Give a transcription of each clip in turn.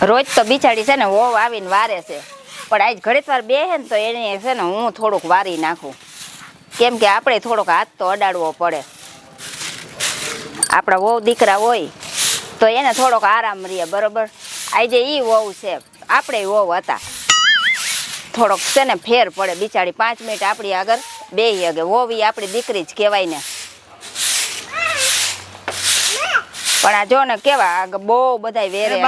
રોજ તો બિચારી છે ને વહુ આવીને વારે છે, પણ આજ ઘડીક વાર બેહે ને તો એને છે ને હું થોડુંક વારી નાખું, કેમ કે આપણે થોડોક હાથ તો અડાડવો પડે. આપણા વહુ દીકરા હોય તો એને થોડોક આરામ રહે, બરોબર. આજે ઈ વહુ છે, આપણે વહુ હતા, થોડોક છે ને ફેર પડે. બિચારી 5 મિનિટ આપણી આગળ બેહી હગે. વહુ ઈ આપણી દીકરી જ કહેવાય ને. પણ આ જો ને કેવા બહુ બધાય વેરે.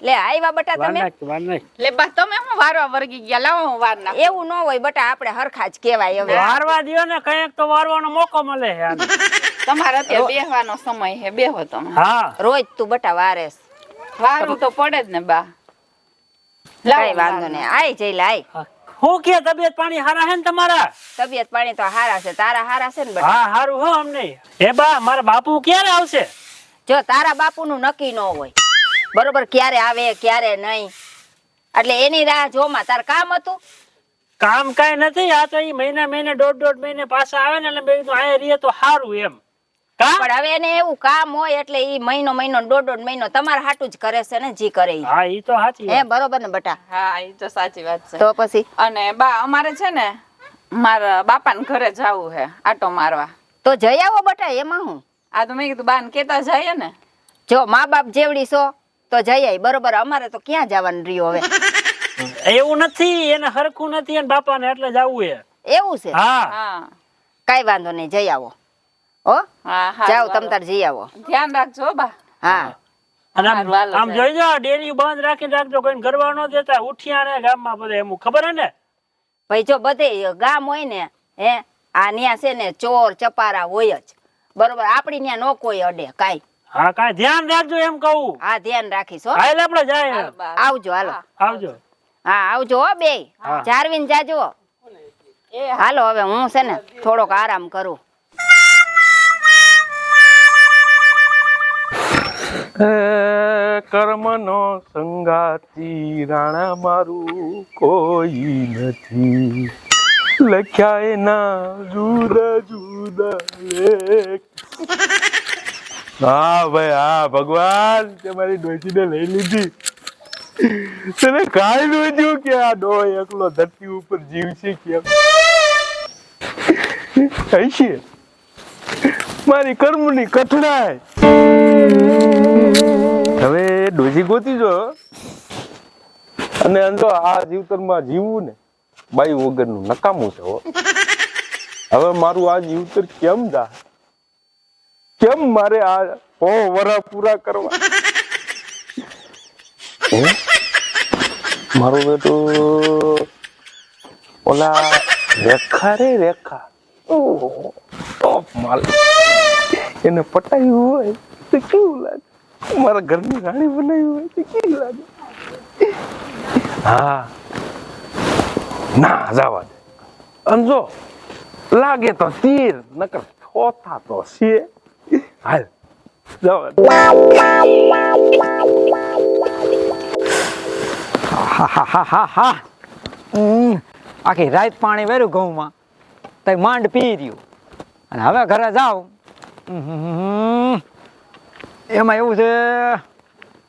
લે આવ્યા બટા તમે. લે બા તમે હું વારવા વર્ગી ગયા, લાવો હું વાર નાખ. એવું ન હોય બટા, આપણે હરખા જ કહેવાય. હવે વારવા દિયો ને, કઈક તો વારવાનો મોકો મળે યાર. તમારે અત્યારે બેહવાનો સમય હે, બેહો તમે. હા રોજ તું બટા વારેસ. વારું તો પડે જ ને બા. કઈ વાંધો નહીં, આય જઈ લાય. હું કે તબિયત પાણી હારા હે ને તમારા? તબિયત પાણી તો હારા છે, તારા હારા છે ને બટા? હા હારું હો અમને. એ બા મારા બાપુ ક્યારે આવશે? જો તારા બાપુનું નક્કી ન હોય, બરોબર, ક્યારે આવે ક્યારે નહીં, એટલે એની રાહ જોમાં. તાર કામ હતું? કામ કઈ નથી, આ તો ઈ મહિને દોઢ મહિને પાછા આવે ને એટલે બે અહીંયા રહીએ તો સારું એમ. પણ હવે એને એવું કામ હોય એટલે ઈ મહિનો દોઢ મહિનો તમારે હાટું જ કરે છે ને, જી કરે ઈ. હા ઈ તો સાચી હે બરોબર ને બટા? હા ઈ તો સાચી વાત છે. તો પછી અને બા અમારે છે ને મારા બાપાને ઘરે જાવું હે આટો મારવા. તો જઈ આવો બટા, એમાં હું. આ તો મેં કીધું બાને કેતા જઈએ ને. જો મા બાપ જેવડી છો તો જઈ આય, બરોબર. અમારે તો ક્યાં જવાનું રહ્યું હવે. એવું નથી, એને હરખું નથી એને બાપા ને, એટલે જવું હે. એવું છે? હા હા કઈ વાંધો નહીં, જઈ આવો હો. હા હા જાઓ તમ તાર જઈ આવો. ધ્યાન રાખજો બા. હા અને હારું, હાલો આમ જોઈ જો ડેરી બંધ રાખીને રાખજો, કોઈ ગરવા ન દેતા. ઉઠિયા ને ગામમાં બધે એમ ખબર હે ને ભાઈ, જો બધે ગામ હોય ને, હે આ ન્યા છે ને ચોર ચપારા હોય જ, બરોબર. આપડી ન્યા નો કોઈ અડે કાઈ. હા કાઈ ધ્યાન રાખજો એમ કહું. હા ધ્યાન રાખીશ હો. હાલ આપણે જાય. હાલો બા. આવજો હાલો. આવજો. હા આવજો હો બે. હા. જારવીન જાજો. હાલો હવે હું છે ને થોડોક આરામ કરું. કર્મનો સંગાતી રાણા મારું કોઈ નથી, લખ્યા એના જુદા જુદા લેખ. હા ભાઈ હા, ભગવાન તમારી ડોશીને લઈ લીધી. તને કાંઈ ન જોયું કે આ ડો એકલો ધરતી ઉપર જીવશે કેમ? હશે મારી કર્મની કઠણાઈ. હવે ડોશી ગોતી જો, અને અંદરો આ જીવતરમાં જીવવું ને બાઈ વગરનું નકામું છે હો. હવે મારું આ જીવતર કેમ જા, કેમ મારે આ વરા પૂરા કરવા? મારો બેટો ઓલા રેખા રે રેખા, ટોપ માલ, એને પટાયું હોય તો કેવું લાગે? મારા ઘરની રાણી બનાવી હોય તો કેવું લાગે? હા ના જવા દે. અંજો લાગે તો તીર, નકર થોતા તો છે. હાલ જવા દે. આખી રાત પાણી વેર્યું ઘઉંમાં, તો માંડ પી રહ્યું, અને હવે ઘરે જાઉં એમાં એવું છે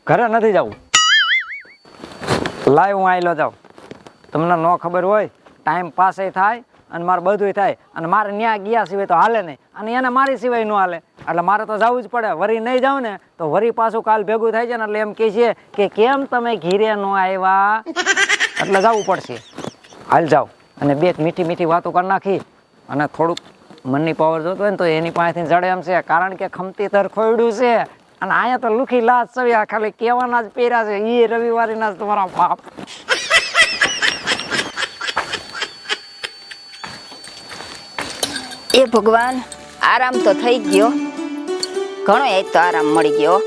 ઘરે નથી જવું. લાઈવ હું આવેલો જાઉં, તમને ન ખબર હોય, ટાઈમ પાસ થાય અને મારે બધું થાય, અને મારે ન્યા ગયા સિવાય તો હાલે નહીં, અને એને મારી સિવાય ન હાલે, એટલે મારે તો જવું જ પડે. વરી નહીં જાઉં ને તો વરી પાછું કાલ ભેગું થાય છે ને, એટલે એમ કહે છે કે કેમ તમે ઘીરે ન આવ્યા, એટલે જવું પડશે. હાલ જાઓ, અને બે મીઠી મીઠી વાતો કરી નાખી, અને થોડુંક મનની પાવર જોતો હોય ને તો એની પાસેથી જડે એમ છે, કારણ કે ખમતી તર ખોયડું છે, અને અહીંયા તો લુખી લાજ સવ્યા ખાલી કહેવાના જ પહેર્યા છે, એ રવિવારીના જ તમારા બાપ. એ ભગવાન, આરામ તો થઈ ગયો ઘણો, એક તો આરામ મળી ગયો.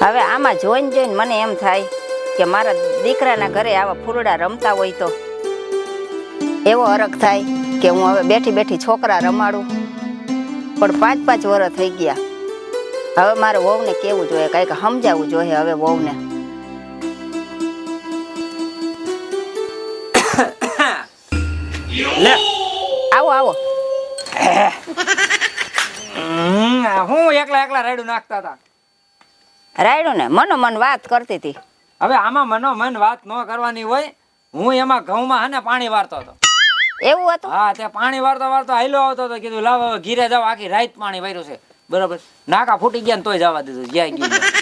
હવે આમાં જોઈને મને એમ થાય કે મારા દીકરાના ઘરે આવા ફૂલડા રમતા હોય તો એવો હરખ થાય કે હું હવે બેઠી બેઠી છોકરા રમાડું. પણ 5-5 વર્ષ થઈ ગયા. હવે મારે વહુને કેવું જોઈએ, કંઈક સમજાવવું જોઈએ હવે વહુને. લે આવો આવો. હું એકલા રેડું નાખતા હતા. રાયડું ને મનોમન વાત કરતી હતી. હવે આમાં મનોમન વાત ન કરવાની હોય. હું એમાં ઘઉંમાં હે ને પાણી વારતો હતો. એવું હતું? હા, તે પાણી વારતો વારતો હાલ્યો આવતો હતો. કીધું લાવ હવે ઘીરે જાવ, આખી રાત પાણી વાર્યું છે. બરોબર, નાકા ફૂટી ગયા ને તોય જવા દીધું જ્યાં ગયું ત્યાં.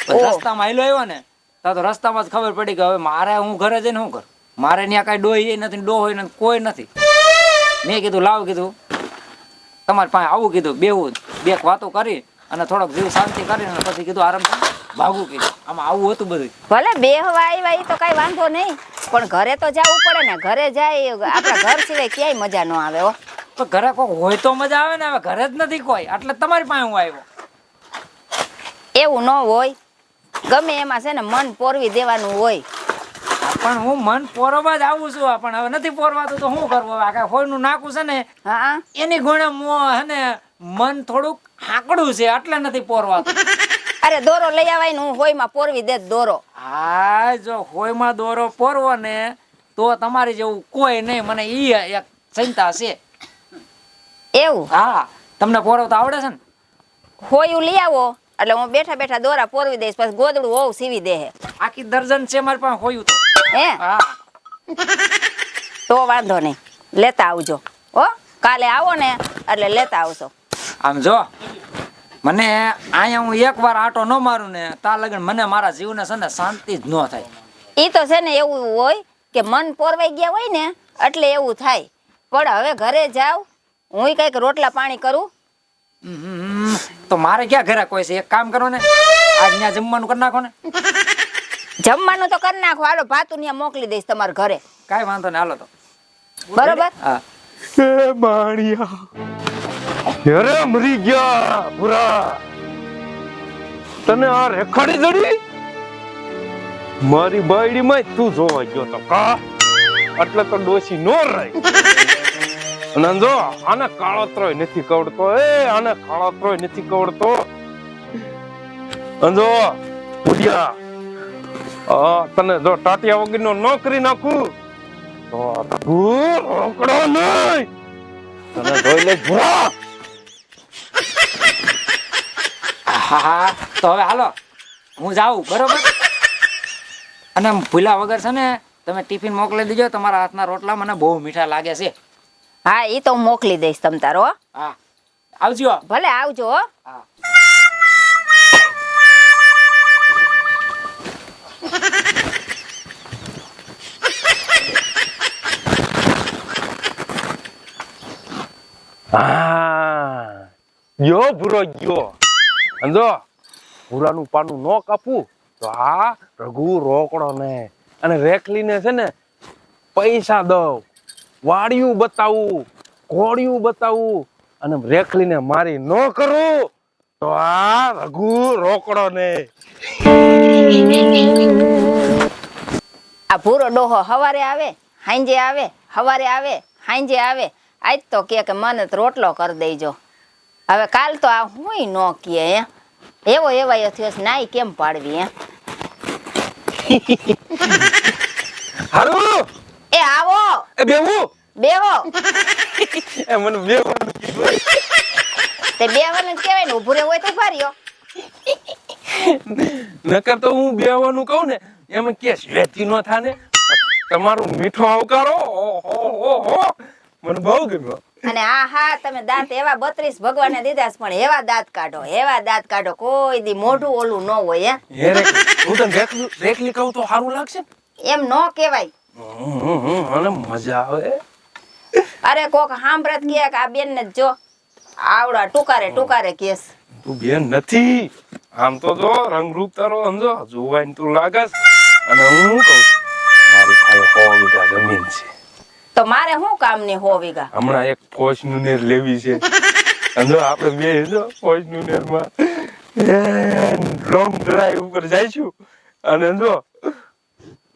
ઓહ. રસ્તામાં હાલ્યો આવ્યો ને તો રસ્તામાં જ ખબર પડી કે હવે મારે હું ઘરે જઈને શું કરું. મારે ત્યાં કઈ ડોહી નથી, ડોહો નથી, કોઈ નથી. મેં કીધું લાવ, કીધું તમારી પાસે આવું, કીધું બેવું બે વાતો કરી અને થોડોક જીવ શાંતિ કરીને પછી કીધું આરામથી ભાગું. કીધું આમાં આવું હતું બધું. ભલે બેહવા આવ્યા ઈ તો કઈ વાંધો નહીં, પણ ઘરે તો જવું પડે ને. ઘરે જાય આપણા ઘર સિવાય ક્યાંય મજા ન આવે હો. તો ઘરે કોઈ હોય તો મજા આવે ને. હવે ઘરે જ નથી કોઈ, એટલે તમારી પાસે હું આવ્યો. એવું ન હોય, ગમે એમાં છે ને મન પોરવી દેવાનું હોય. પણ હું મન પોરવા જ આવું છું, પણ હવે નથી પોરવાતું તો શું કરવું. હવે આ હોયનું નાકું છે ને હા, એની ગુણે હે ને મન થોડુંક આકડું છે, એટલે નથી પોરવાતું. અરે દોરો લઈ આવાય ને હું હોયમાં પોરવી દે દોરો. હા, જો હોયમાં દોરો પોરવો ને તો તમારી જેવું કોઈ નહીં. મને ઈ એક ચિંતા છે. એવું? હા, તમને પોરવતા આવડે છે ને? હોયું લઈ આવો એટલે હું બેઠા બેઠા દોરા પોરવી દઈશ, પછી ગોદડું હોવ સીવી દે. આખી દર્જન છે મારી પાસે હોયું તો. હે? હા, તો વાંધો નહીં, લેતા આવજો હો. કાલે આવો ને એટલે લેતા આવશો. આમ જો મને અહીંયા હું એકવાર આટો ન મારું ને તા લગન મને મારા જીવને છે ને શાંતિ જ ન થાય. ઈ તો છે ને એવું હોય કે મન પોરવાઈ ગયા હોય ને એટલે એવું થાય. પણ હવે ઘરે જાવ, હું કઈક રોટલા પાણી કરું. તો મારે ક્યાં ઘરે કોઈ છે? એક કામ કરો ને, આજ ત્યાં જમવાનું કરી નાખો ને. જમવાનું તો કરી નાખો, હાલો ભાતું ત્યાં મોકલી દઈશ તમારા ઘરે. કાંઈ વાંધો ને, હાલો તો. બરોબર? હા. એ બાણિયા, અરે મરી ગયા પૂરા. તને આ રેખાડી જડી મારી બાયડી માં તું જોવા ગયો તો કા, એટલે તો ડોસી નો રહી. અને જો આને કાળોતરોય નથી કવડતો. આને કાળોતરોય નથી કવડતો. અંજો ભુડિયા, તને જો ટાટિયા વગરનો ન કરી નાખું તો રોકડો નહીં. તને જોઈ લે ભૂરા. હા, તો હવે હાલો હું જાઉં. બરોબર? અને ભૂલા વગર છે ને તમે ટિફિન મોકલી દેજો. તમારા હાથના રોટલા મને બહુ મીઠા લાગે છે. હા, ઈ તો હું મોકલી દઈશ તમ તારો. હા, આવજો. ભલે આવજો હો. હા. હા, ગયો ભૂરો ગયો. અંજો ભૂરાનું પાનું ન કાપવું તો આ રઘુ રોકડો ને અને રેખલીને છે ને પૈસા દઉં, વાડિયું બતાવું, ઘોડિયું બતાવું અને રેખલીને મારી ન કરું તો આ રઘુ રોકડો ને. આ ભૂરો ડોહો હવારે આવે હાંજે આવે, હવારે આવે હાંજે આવે. આજ તો કે મને તો રોટલો કરી દેજો. હવે કાલ તો આ હુંય ન કહે. એવો એવાયો થયો છે, નાઈ કેમ પાડવી? હારું એ આવો, એ બેહું બેહો. એ મને બેહવાનું કીધું. તે બેહવાનું જ કહેવાય ને, ઊભું રહેવું હોય તો ઉભા રહ્યો. નકર તો હું બેહવાનું કહું ને એમાં કે સ્વેતી નો થાને. તમારું મીઠો આવકારો ઓહો મને બહુ ગમ્યો. અને હા તમે દાંત એવા 32 ભગવાને દીધા છે, પણ એવા દાંત કાઢો, એવા દાંત કાઢો. કોઈ દી મોઢું ઓલું ન હોય. હે હું તને રેખલી કહું તો સારું લાગશે? એમ ન કહેવાય. અને મજા આવે. અરે કોક સાંભળત કે આ બેન ને જો આવડા ટુકારે કેસ. તું બેન નથી, આમ તો જો રંગરૂપ તારો સમજો જોવાય તું લાગસ. અને હું કહું મારી પાસે 100 વીઘા જમીન છે. તો મારે શું કામ ની 100 વીઘા? હમણાં એક ફોજ નું નેર લેવી છે. સમજો આપણે બે જો ફોજ નું નેર માં લોંગ ડ્રાઈવ ઉપર જઈશું અને જો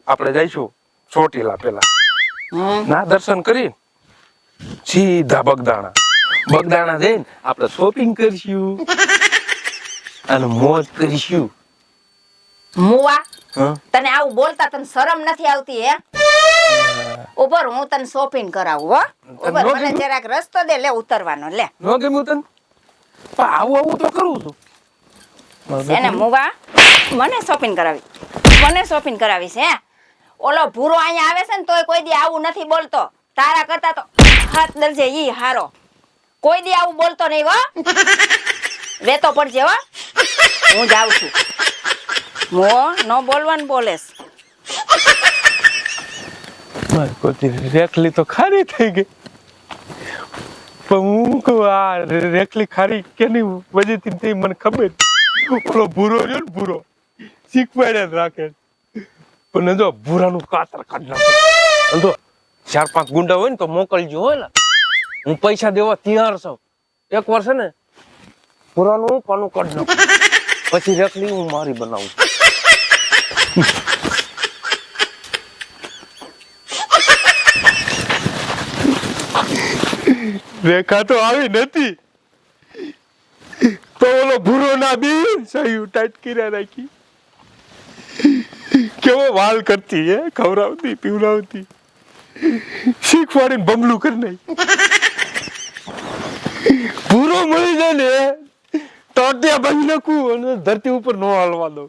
આપણે જઈશું ચોટીલા પેલા ના દર્શન કરી સીધા બગદાણા જઈને આપણે શોપિંગ કરીશું અને મોજ કરીશું. મુવા, હા, તને આવું બોલતા તને શરમ નથી આવતી? હે ઉપર હું તને શોપિંગ કરાવું. હો ઉપર, નો મને કીધું? જરાક રસ્તો દે, લે ઉતરવાનો. લે ન ગમ્યું તને? પણ આવું તો કરું છું. એને મુવા મને શોપિંગ કરાવી છે હે ઓલો ભૂરો અહીંયા આવે છે ને તોય કોઈ દી આવું નથી બોલતો તારા કરતા તો હાથ દરજે ઈ હારો કોઈ દી આવું બોલતો નહીં હો વેતો પડજે હો હું જાઉં છું મો નો બોલવાનું બોલેસ રેખલી તો ખારી થઈ ગઈ પણ હું કહું આ રેખલી ખારી કેની વજહથી થઈ મને ખબર ઓલો ભૂરો રહ્યો ને ભૂરો શીખવાડ્યા જ રાખે પણ જો ભૂરાનું કાતર કાઢ નાખે જો 4-5 ગુંડા હોય ને તો મોકલજો હો ને હું પૈસા દેવા તૈયાર છું એક વાર છે ને ભૂરાનું પાનું કાઢ નાખું પછી રેખલી હું મારી બનાવું રેખા તો આવી નથી તો ઓલો ભૂરો ના બી સહી ટાઈટ કર્યા રાખી કેવો વાલ કરતી હે ખવડાવતી પીવડાવતી શીખવાડીને બમલું કરી નાખી ભૂરો મળી જાય ને ટોટિયા બાંધી નાખું અને ધરતી ઉપર નો હાલવા દો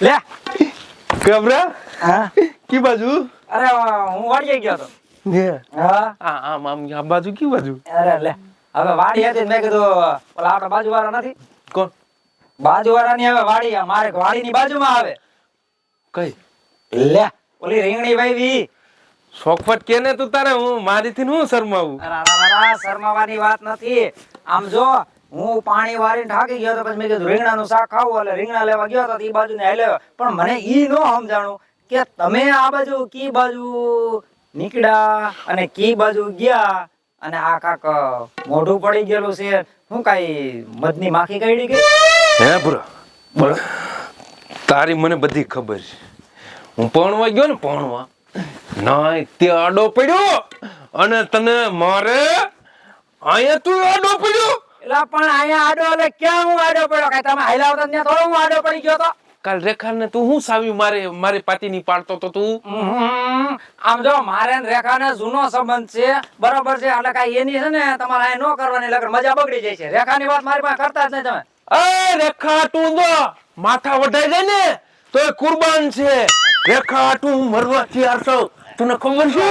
લે ગભરા હા કી બાજુ અરે હું વાડી ગયો તો ને હા આમ આ બાજુ કી બાજુ અરે લે હવે વાડી હતી મેં કીધું ઓલા આપડા બાજુવાળા નથી કોણ બાજુવાળાની હવે વાડી મારે વાડીની બાજુમાં આવે કઈ લે ઓલી રીંગણી વાવી શોખવટ કેને તું તારે હું મારીથી હું શરમાવું શરમાવાની વાત નથી આમ જો હું પાણી વારીને થાકી ગયો તો પછી મેં કીધું રીંગણાનું શાક ખાવું એટલે રીંગણા લેવા ગયો તો ઈ બાજુ ને હાલ્યો પણ મને ઈ નો સમજાણું કે તમે આ બાજુ કી બાજુ નીકળ્યા અને કી બાજુ ગયા અને આ કાક મોઢું પડી ગયેલું છે શું કાઈ મધની માખી કાઢી ગઈ હે ભૂરા બોલ તારી મને બધી ખબર છે હું પણવા ગયો ને પણવા નાય તે આડો પડ્યો અને તને મારે અહીંયા તું આડો પડ્યો એલા પણ અહીંયા આડો એટલે ક્યાં હું આડો પડ્યો કાઈ તમે હાઈલાવતા ત્યાં થોડો હું આડો પડી ગયો તો કાલ રેખાને તું હું સાવી મારી પાતીની પાડતો તો તું આમ જો મારે ને રેખાને જૂનો સંબંધ છે બરોબર છે એટલે કાઈ એની છે ને તમારે આ નો કરવાની લગર મજા બગડી જાય છે રેખાની વાત મારી પાસે કરતા જ નહીં તમે એ રેખા તું જો માથા વઢાઈ જાય ને તો એ કુરબાન છે રેખા તું મરવા તૈયાર છો તને ખબર છે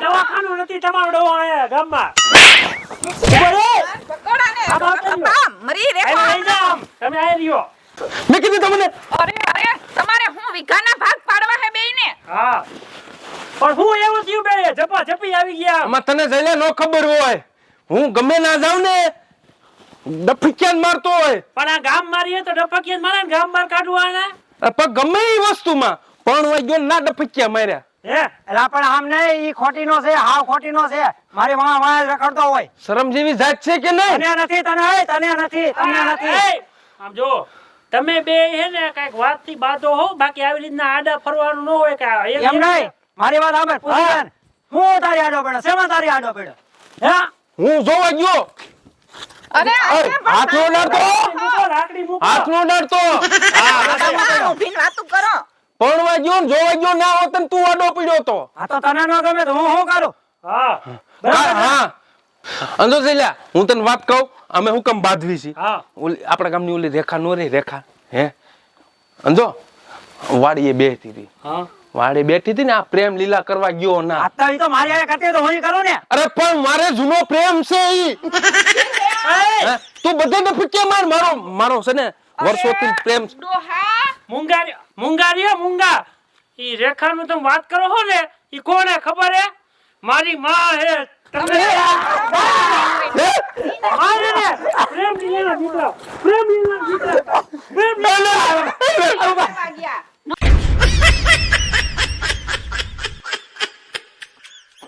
દવાખાનું નથી તમારો ડોહો આયા ગામમાં મરી રેખા તમે આયા રહ્યો મેં કીધું તમને અરે તમારે હું વીઘાના ભાગ પાડવા હે બેયને હા પણ હું એવું થયું બે જપા જપી આવી ગયા આમાં તને જઈને નો ખબર હોય હું ગમે ના જાઉં ને ડફક્યાન મારતો હોય પણ આ ગામ મારીએ તો ડફકીયા મારે ને ગામ માર કાઢવાના પણ ગમે એ વસ્તુમાં પણ હોય ગયો ના ડફક્યા માર્યા હે એલા પણ આમ નહીં ઈ ખોટીનો છે હાવ ખોટીનો છે મારી વાહ રખડતો હોય શરમ જેવી જાત છે કે નહીં તને નથી તને નથી આમ જો તમે બે હે ને કઈક વાત થી બાધો હો બાકી આવી રીતના આડા ફરવાનું ન હોય કે એમ નહીં મારી વાત સાંભળ પૂછે હું તારી આડો પડ્યો શેમાં તારી આડો પડ્યો હે હું જોવા ગયો અરે હાથ નો ડરતો લાકડી મૂકો હાથ નો ડરતો ઊભીને વાતું કરો પણવા ગયો ને જોવા ગયો ના હોત ને તું આડો પડ્યો તો આ તો તને ન ગમે તો હું કરું હા હા અંદો જઈલા હું તને વાત કહું અમે હું કેમ બાંધવી છે હા ઓલી આપણા ગામની ઓલી રેખા નો રે રેખા હે અંજો વાડીએ બેઠી હતી હા વાડી બેઠી હતી ને આ પ્રેમ લીલા કરવા ગયો ના આતા ઈ તો મારી આયા કરતી તો હું કરું ને અરે પણ મારે જૂનો પ્રેમ છે ઈ હે? તું બધે ને ફૂક્યા મારો છે ને વર્ષોથી પ્રેમ છે. ડોહા મુંગા ઈ રેખાનું તમે વાત કરો હો ને ઈ કોને ખબર હે મારી માં હે તમને મારે ને પ્રેમ લીલા દીકરા ગયા